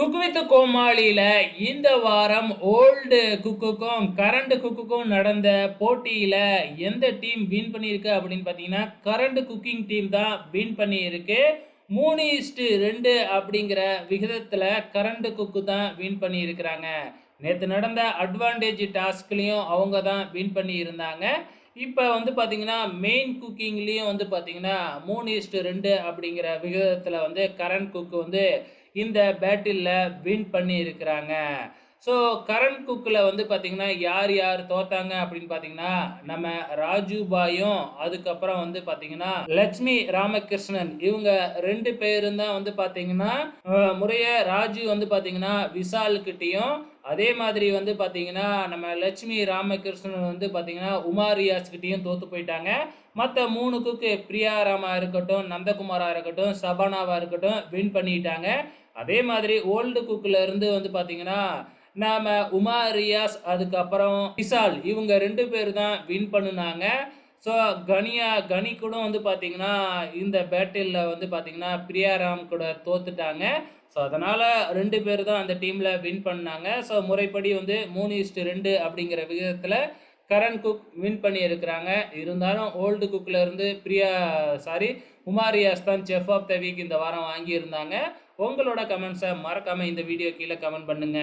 Cook with கோமாளியில இந்த வாரம் old குக்குக்கும் current குக்குக்கும் நடந்த போட்டியில எந்த டீம் வின் பண்ணியிருக்கு அப்படின்னு பார்த்தீங்கன்னா கரண்ட் குக்கிங் டீம் தான் வின் பண்ணியிருக்கு. 3:2 அப்படிங்கிற விகிதத்துல கரண்ட் குக்கு தான் வின் பண்ணியிருக்கிறாங்க. நேற்று நடந்த அட்வான்டேஜ் டாஸ்க்லையும் அவங்க தான் வின் பண்ணியிருந்தாங்க. இப்போ வந்து பார்த்தீங்கன்னா மெயின் குக்கிங்லேயும் வந்து பார்த்தீங்கன்னா 3:2 அப்படிங்கிற விகிதத்தில் வந்து கரண்ட் குக்கு வந்து இந்த பேட்டில்ல வின் பண்ணி இருக்கிறாங்க. ஸோ கரண் குக்ல வந்து பார்த்தீங்கன்னா, யார் யார் தோத்தாங்க அப்படின்னு பார்த்தீங்கன்னா, நம்ம ராஜு பாயும், அதுக்கப்புறம் வந்து பார்த்தீங்கன்னா, லட்சுமி ராமகிருஷ்ணன் இவங்க 2 பேரும் தான் வந்து பார்த்தீங்கன்னா, முறையா ராஜு வந்து பார்த்தீங்கன்னா, விஷால் கிட்டயும், அதே மாதிரி வந்து பார்த்தீங்கன்னா, நம்ம லட்சுமி ராமகிருஷ்ணன் வந்து பார்த்தீங்கன்னா, உமா ரியாஸ் கிட்டயும் தோத்து போயிட்டாங்க. மத்த 3 குக்கு பிரியா ராமா இருக்கட்டும், நந்தகுமாரா இருக்கட்டும், சபானாவா இருக்கட்டும் வின் பண்ணிட்டாங்க. அதே மாதிரி ஓல்டு குக்ல இருந்து வந்து பார்த்தீங்கன்னா, நாம உமா ரியாஸ் அதுக்கப்புறம் விஷால் இவங்க 2 பேர் தான் வின் பண்ணுனாங்க. ஸோ கனி கூட வந்து பார்த்தீங்கன்னா, இந்த பேட்டில்ல வந்து பார்த்தீங்கன்னா, பிரியாராம் கூட தோத்துட்டாங்க. ஸோ அதனால 2 பேர் தான் அந்த டீம்ல வின் பண்ணாங்க. ஸோ முறைப்படி வந்து 3:2 அப்படிங்கிற விகிதத்துல கரண் குக் வின் பண்ணியிருக்கிறாங்க. இருந்தாலும் ஓல்டு குக்ல இருந்து உமா ரியாஸ் தான் செஃப் ஆஃப் த வீக் இந்த வாரம் வாங்கியிருந்தாங்க. உங்களோட கமெண்ட்ஸை மறக்காம இந்த வீடியோ கீழே கமெண்ட் பண்ணுங்க.